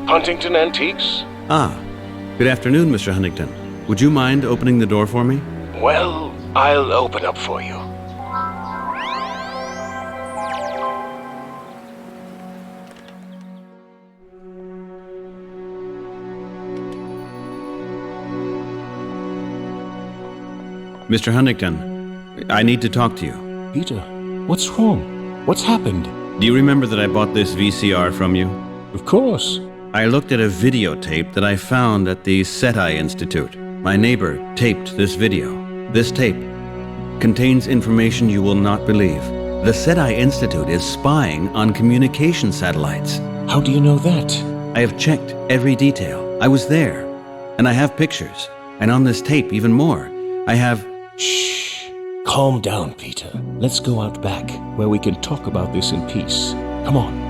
Huntington Antiques? Ah, good afternoon, Mr. Huntington. Would you mind opening the door for me? Well, I'll open up for you. Mr. Huntington, I need to talk to you. Peter, what's wrong? What's happened? Do you remember that I bought this VCR from you? Of course. I looked at a videotape that I found at the SETI Institute. My neighbor taped this video. This tape contains information you will not believe. The SETI Institute is spying on communication satellites. How do you know that? I have checked every detail. I was there, and I have pictures. And on this tape, even more, I have... Shh. Calm down, Peter. Let's go out back, where we can talk about this in peace. Come on.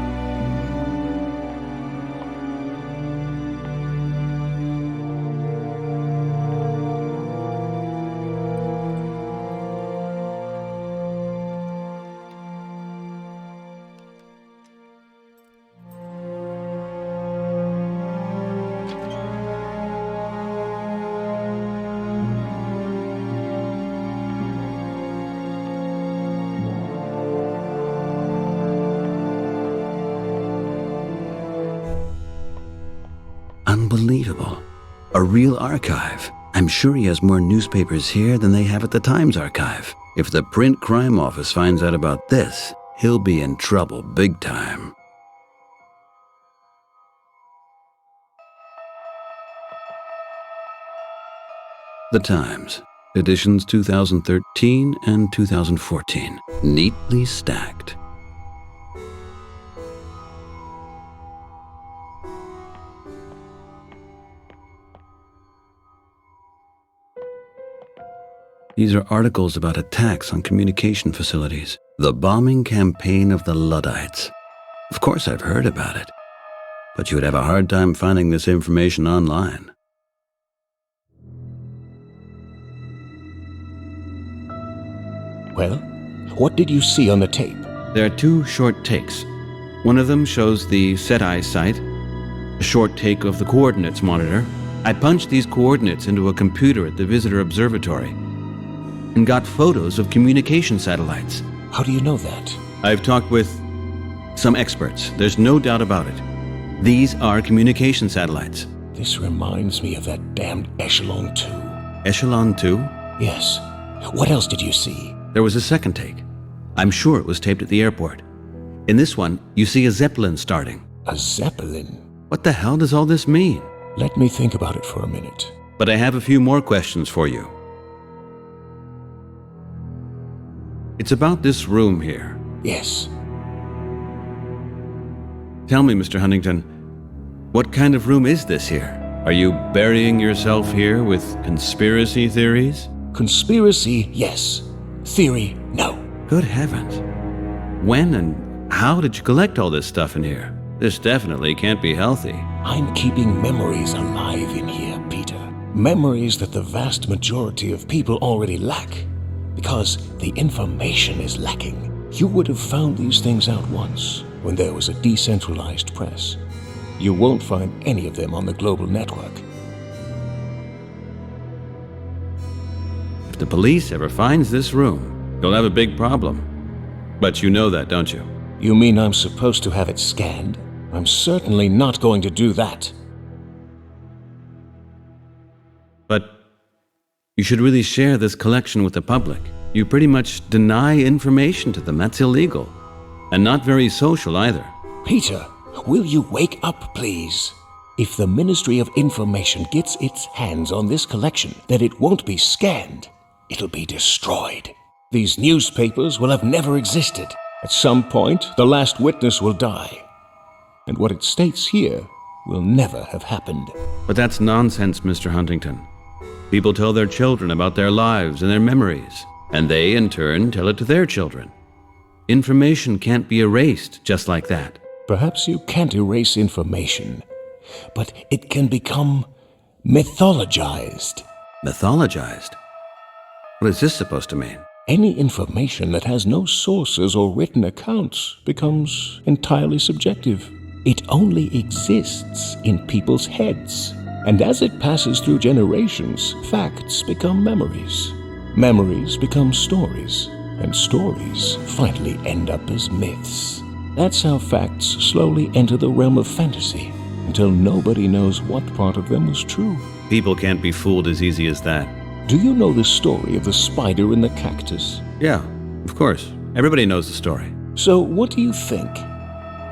Unbelievable. A real archive. I'm sure he has more newspapers here than they have at the Times Archive. If the Print Crime Office finds out about this, he'll be in trouble big time. The Times, editions 2013 and 2014, neatly stacked. These are articles about attacks on communication facilities. The bombing campaign of the Luddites. Of course I've heard about it, but you would have a hard time finding this information online. Well, what did you see on the tape? There are two short takes. One of them shows the SETI site, a short take of the coordinates monitor. I punched these coordinates into a computer at the Visitor Observatory and got photos of communication satellites. How do you know that? I've talked with some experts. There's no doubt about it. These are communication satellites. This reminds me of that damned Echelon 2. Echelon 2? Yes. What else did you see? There was a second take. I'm sure it was taped at the airport. In this one, you see a Zeppelin starting. A Zeppelin? What the hell does all this mean? Let me think about it for a minute. But I have a few more questions for you. It's about this room here. Yes. Tell me, Mr. Huntington, what kind of room is this here? Are you burying yourself here with conspiracy theories? Conspiracy, yes. Theory, no. Good heavens. When and how did you collect all this stuff in here? This definitely can't be healthy. I'm keeping memories alive in here, Peter. Memories that the vast majority of people already lack. Because the information is lacking. You would have found these things out once, when there was a decentralized press. You won't find any of them on the global network. If the police ever finds this room, you'll have a big problem. But you know that, don't you? You mean I'm supposed to have it scanned? I'm certainly not going to do that. But you should really share this collection with the public. You pretty much deny information to them. That's illegal. And not very social either. Peter, will you wake up, please? If the Ministry of Information gets its hands on this collection, then it won't be scanned. It'll be destroyed. These newspapers will have never existed. At some point, the last witness will die. And what it states here will never have happened. But that's nonsense, Mr. Huntington. People tell their children about their lives and their memories, and they, in turn, tell it to their children. Information can't be erased just like that. Perhaps you can't erase information, but it can become mythologized. Mythologized? What is this supposed to mean? Any information that has no sources or written accounts becomes entirely subjective. It only exists in people's heads. And as it passes through generations, facts become memories. Memories become stories. And stories finally end up as myths. That's how facts slowly enter the realm of fantasy, until nobody knows what part of them was true. People can't be fooled as easy as that. Do you know the story of the spider in the cactus? Yeah, of course. Everybody knows the story. So what do you think?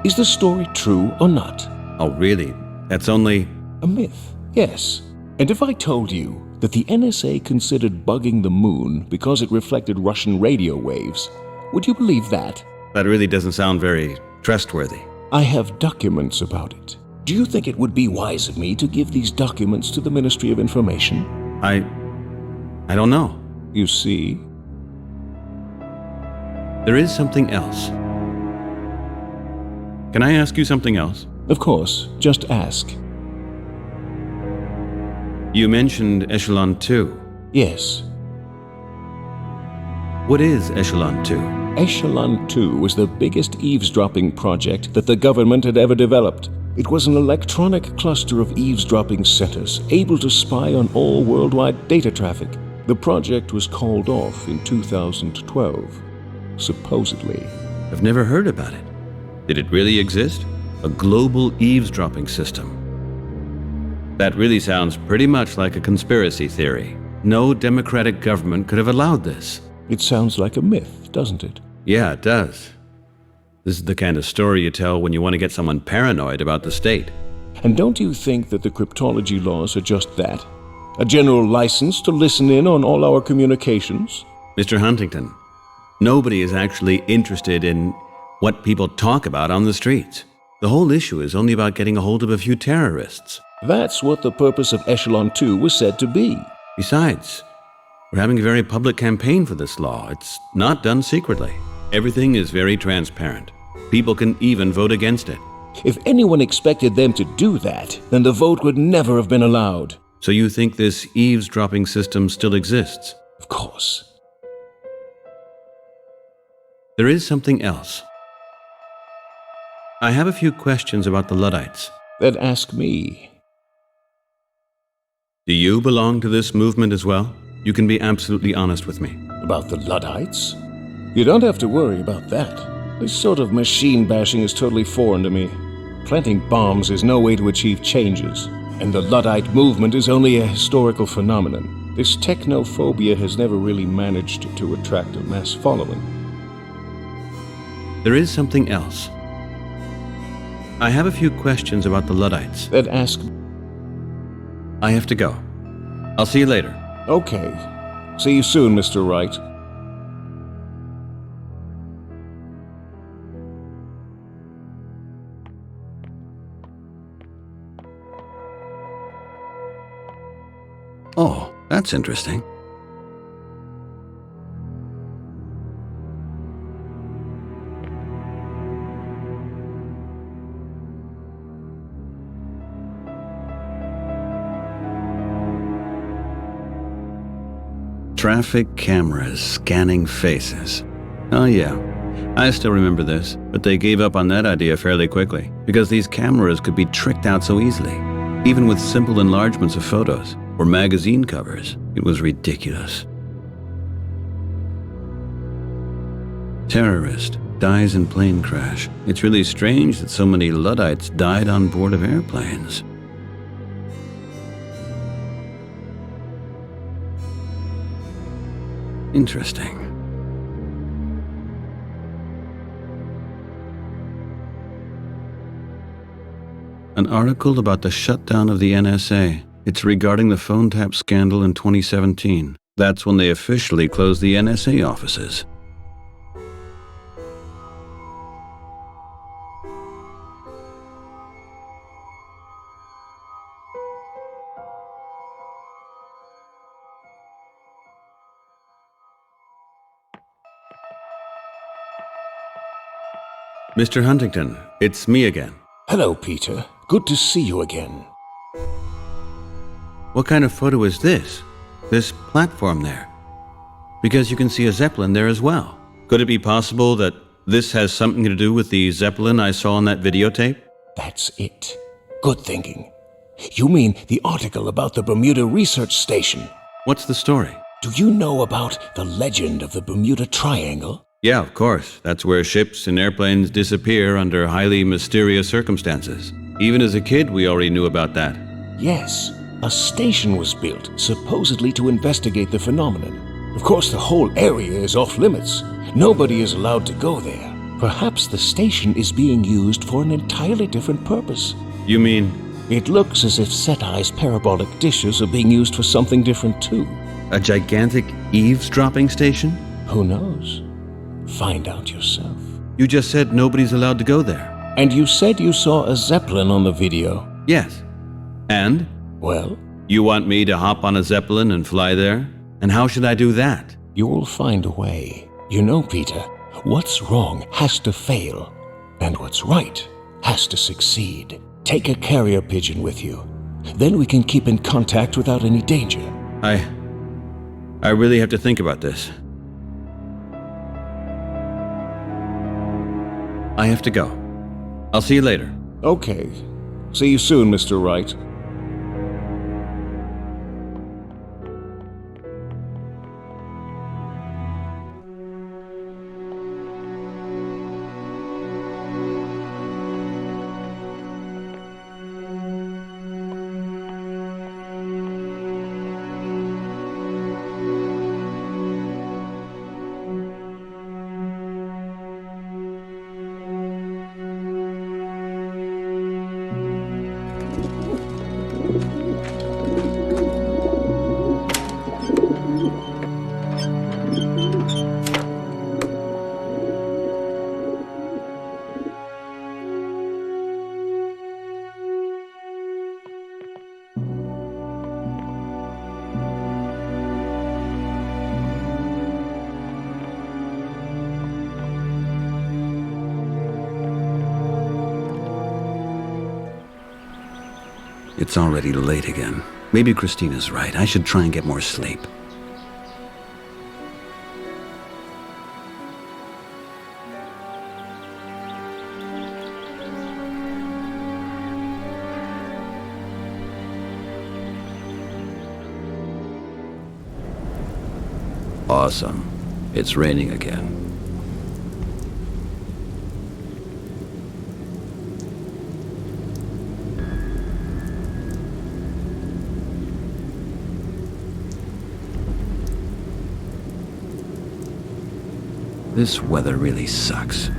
Is the story true or not? Oh, really? That's only... A myth, yes. And if I told you that the NSA considered bugging the moon because it reflected Russian radio waves, would you believe that? That really doesn't sound very trustworthy. I have documents about it. Do you think it would be wise of me to give these documents to the Ministry of Information? I don't know. You see? There is something else. Can I ask you something else? Of course, just ask. You mentioned Echelon 2. Yes. What is Echelon 2? Echelon 2 was the biggest eavesdropping project that the government had ever developed. It was an electronic cluster of eavesdropping centers able to spy on all worldwide data traffic. The project was called off in 2012, supposedly. I've never heard about it. Did it really exist? A global eavesdropping system. That really sounds pretty much like a conspiracy theory. No democratic government could have allowed this. It sounds like a myth, doesn't it? Yeah, it does. This is the kind of story you tell when you want to get someone paranoid about the state. And don't you think that the cryptology laws are just that? A general license to listen in on all our communications? Mr. Huntington, nobody is actually interested in what people talk about on the streets. The whole issue is only about getting a hold of a few terrorists. That's what the purpose of Echelon 2 was said to be. Besides, we're having a very public campaign for this law. It's not done secretly. Everything is very transparent. People can even vote against it. If anyone expected them to do that, then the vote would never have been allowed. So you think this eavesdropping system still exists? Of course. There is something else. I have a few questions about the Luddites. Then ask me. Do you belong to this movement as well? You can be absolutely honest with me. About the Luddites? You don't have to worry about that. This sort of machine bashing is totally foreign to me. Planting bombs is no way to achieve changes. And the Luddite movement is only a historical phenomenon. This technophobia has never really managed to attract a mass following. There is something else. I have a few questions about the Luddites. Then ask. I have to go. I'll see you later. Okay. See you soon, Mr. Wright. Oh, that's interesting. Traffic cameras scanning faces. Oh yeah, I still remember this, but they gave up on that idea fairly quickly because these cameras could be tricked out so easily. Even with simple enlargements of photos or magazine covers, it was ridiculous. Terrorist dies in plane crash. It's really strange that so many Luddites died on board of airplanes. Interesting. An article about the shutdown of the NSA. It's regarding the phone tap scandal in 2017. That's when they officially closed the NSA offices. Mr. Huntington, it's me again. Hello, Peter. Good to see you again. What kind of photo is this? This platform there? Because you can see a Zeppelin there as well. Could it be possible that this has something to do with the Zeppelin I saw on that videotape? That's it. Good thinking. You mean the article about the Bermuda Research Station? What's the story? Do you know about the legend of the Bermuda Triangle? Yeah, of course. That's where ships and airplanes disappear under highly mysterious circumstances. Even as a kid, we already knew about that. Yes, a station was built supposedly to investigate the phenomenon. Of course, the whole area is off limits. Nobody is allowed to go there. Perhaps the station is being used for an entirely different purpose. You mean It looks as if SETI's parabolic dishes are being used for something different too. a gigantic eavesdropping station? Who knows? Find out yourself. You just said nobody's allowed to go there. And you said you saw a Zeppelin on the video. Yes. And? Well, You want me to hop on a Zeppelin and fly there? And how should I do that? you will find a way. You know, Peter, what's wrong has to fail, and what's right has to succeed. Take a carrier pigeon with you. Then we can keep in contact without any danger. I really have to think about this. I have to go. I'll see you later. Okay. See you soon, Mr. Wright. It's already late again. Maybe Christina's right. I should try and get more sleep. Awesome. It's raining again. This weather really sucks.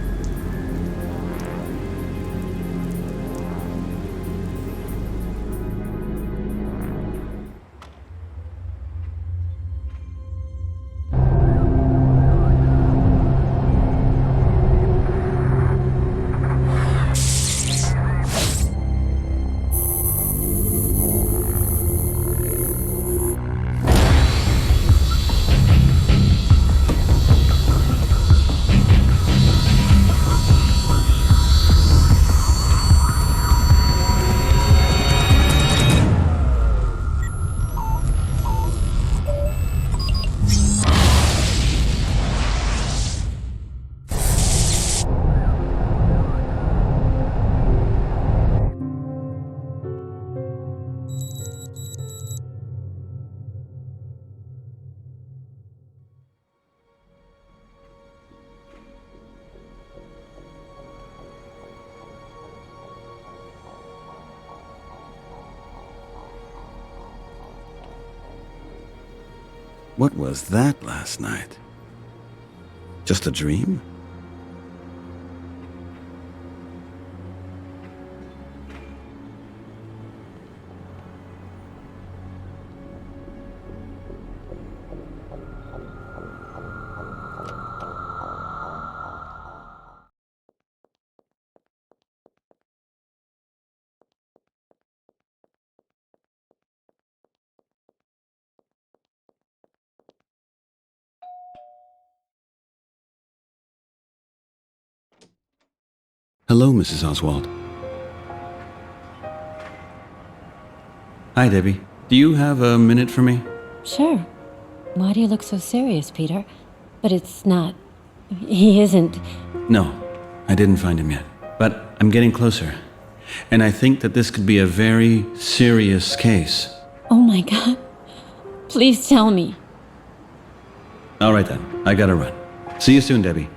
What was that last night? Just a dream? Hello, Mrs. Oswald. Hi, Debbie. Do you have a minute for me? Sure. Why do you look so serious, Peter? But it's not... He isn't... No, I didn't find him yet. But I'm getting closer. And I think that this could be a very serious case. Oh my god. Please tell me. All right then, I gotta run. See you soon, Debbie.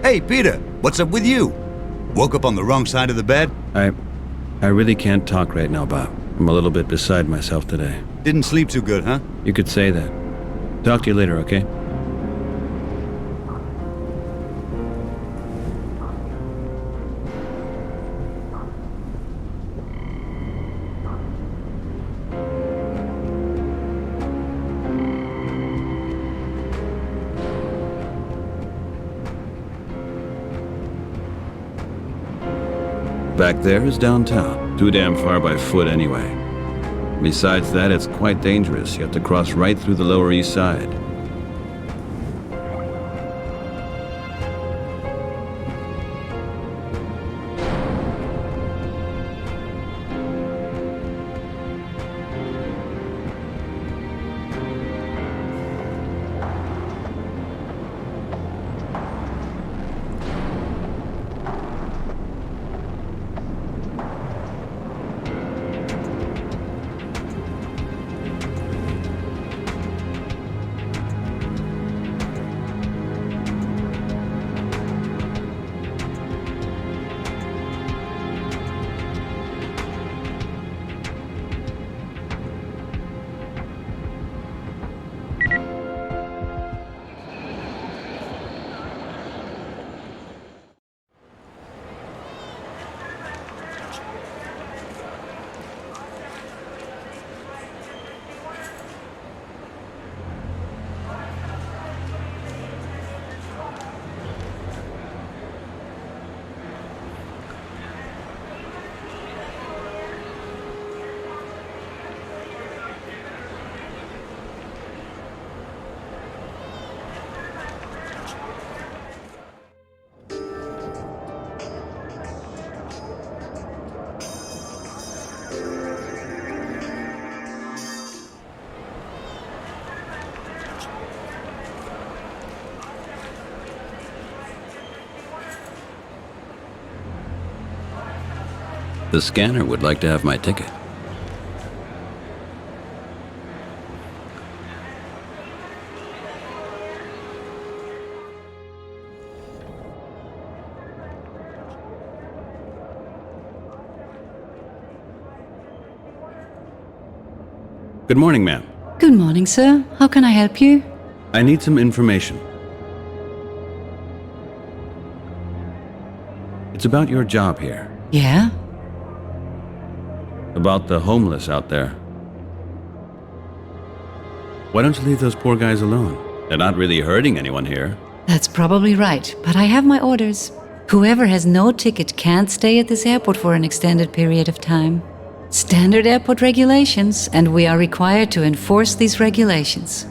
Hey, Peter, what's up with you? Woke up on the wrong side of the bed? I really can't talk right now, Bob. I'm a little bit beside myself today. Didn't sleep too good, huh? You could say that. Talk to you later, okay? Back there is downtown. Too damn far by foot anyway. Besides that, it's quite dangerous. You have to cross right through the Lower East Side. The scanner would like to have my ticket. Good morning, ma'am. Good morning, sir. How can I help you? I need some information. It's about your job here. Yeah? About the homeless out there. Why don't you leave those poor guys alone? They're not really hurting anyone here. That's probably right, but I have my orders. Whoever has no ticket can't stay at this airport for an extended period of time. Standard airport regulations, and we are required to enforce these regulations.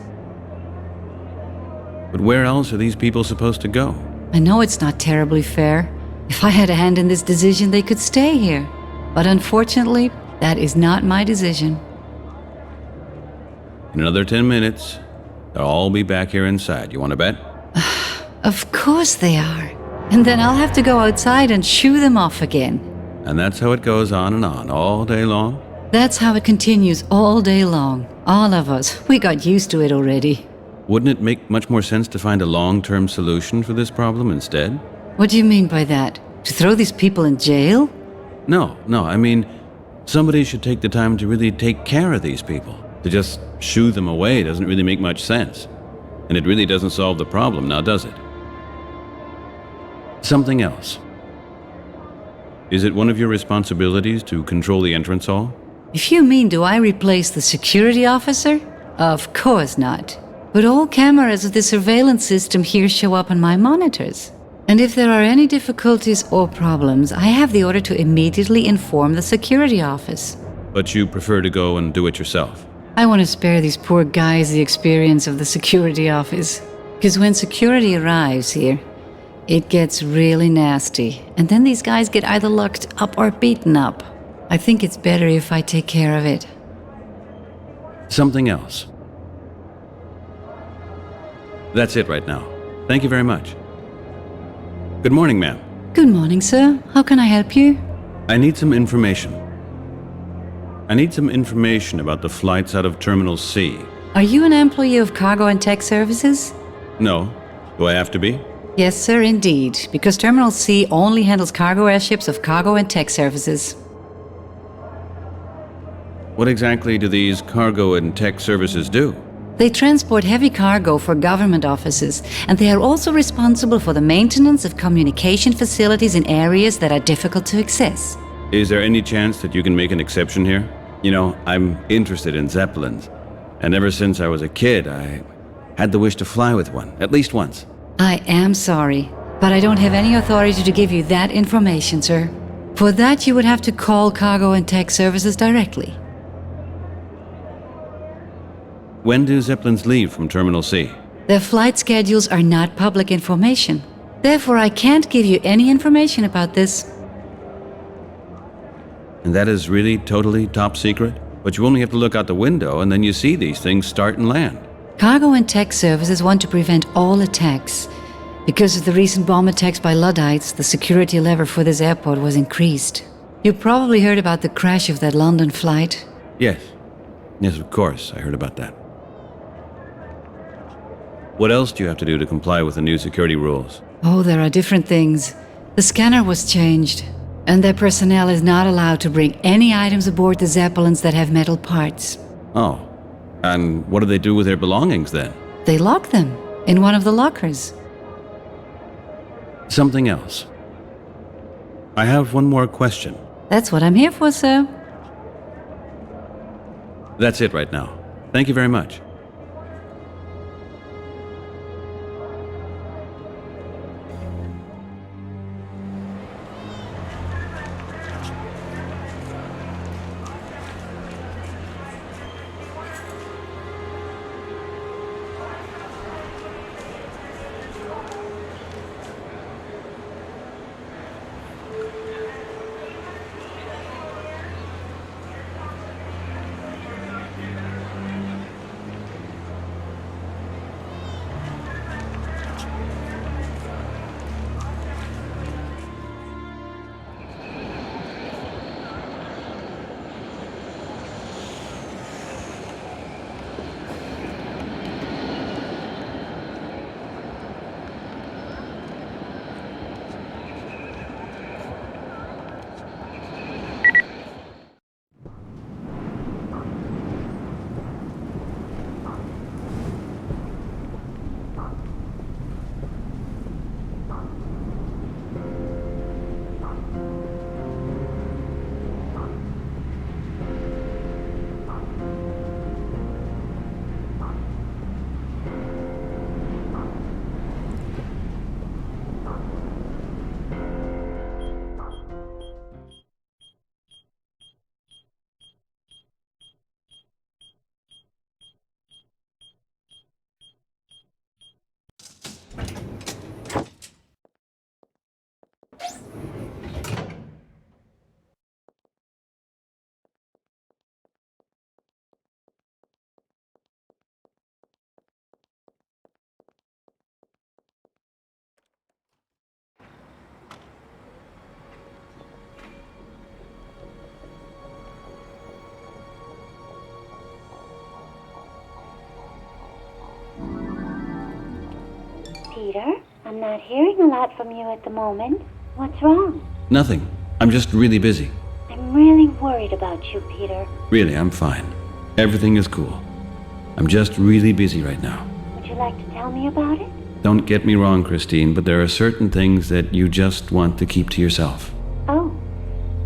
But where else are these people supposed to go? I know it's not terribly fair. If I had a hand in this decision, they could stay here. But unfortunately, that is not my decision. In another 10 minutes, they'll all be back here inside. You want to bet? Of course they are. And then I'll have to go outside and shoo them off again. And that's how it goes on and on, all day long? That's how it continues all day long. All of us. We got used to it already. Wouldn't it make much more sense to find a long-term solution for this problem instead? What do you mean by that? To throw these people in jail? No, I mean, somebody should take the time to really take care of these people. To just shoo them away doesn't really make much sense. And it really doesn't solve the problem, now does it? Something else. Is it one of your responsibilities to control the entrance hall? If you mean, do I replace the security officer? Of course not. But all cameras of the surveillance system here show up on my monitors. And if there are any difficulties or problems, I have the order to immediately inform the security office. But you prefer to go and do it yourself? I want to spare these poor guys the experience of the security office. Because when security arrives here, it gets really nasty. And then these guys get either locked up or beaten up. I think it's better if I take care of it. Something else. That's it right now. Thank you very much. Good morning, ma'am. Good morning, sir. How can I help you? I need some information. I need some information about the flights out of Terminal C. Are you an employee of Cargo and Tech Services? No. Do I have to be? Yes, sir, indeed. Because Terminal C only handles cargo airships of Cargo and Tech Services. What exactly do these Cargo and Tech Services do? They transport heavy cargo for government offices, and they are also responsible for the maintenance of communication facilities in areas that are difficult to access. Is there any chance that you can make an exception here? You know, I'm interested in Zeppelins, and ever since I was a kid, I had the wish to fly with one, at least once. I am sorry, but I don't have any authority to give you that information, sir. For that, you would have to call Cargo and Tech Services directly. When do Zeppelins leave from Terminal C? Their flight schedules are not public information. Therefore, I can't give you any information about this. And that is really totally top secret? But you only have to look out the window and then you see these things start and land. Cargo and Tech Services want to prevent all attacks. Because of the recent bomb attacks by Luddites, the security lever for this airport was increased. You probably heard about the crash of that London flight. Yes. Yes, of course, I heard about that. What else do you have to do to comply with the new security rules? Oh, there are different things. The scanner was changed, and their personnel is not allowed to bring any items aboard the Zeppelins that have metal parts. Oh. And what do they do with their belongings then? They lock them in one of the lockers. Something else. I have one more question. That's what I'm here for, sir. That's it right now. Thank you very much. Peter, I'm not hearing a lot from you at the moment. What's wrong? Nothing. I'm just really busy. I'm really worried about you, Peter. Really, I'm fine. Everything is cool. I'm just really busy right now. Would you you like to tell me about it? Don't get me wrong, Christine, but there are certain things that you just want to keep to yourself. Oh,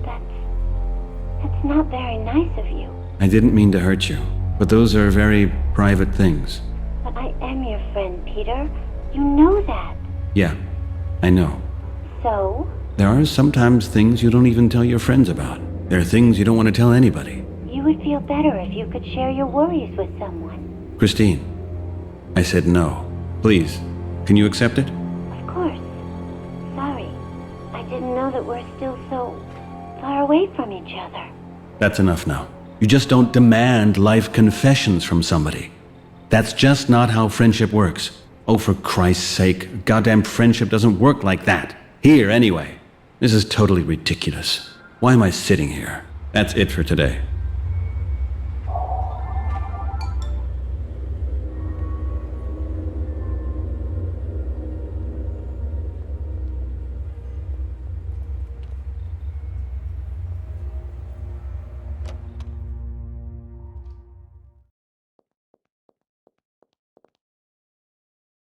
that's not very nice of you. I didn't mean to hurt you, but those are very private things. But I am your friend, Peter. You know that. Yeah, I know. So? There are sometimes things you don't even tell your friends about. There are things you don't want to tell anybody. You would feel better if you could share your worries with someone. Christine, I said no. Please, can you accept it? Of course. Sorry. I didn't know that we're still so far away from each other. That's enough now. You just don't demand life confessions from somebody. That's just not how friendship works. Oh, for Christ's sake, goddamn friendship doesn't work like that. Here, anyway. This is totally ridiculous. Why am I sitting here? That's it for today.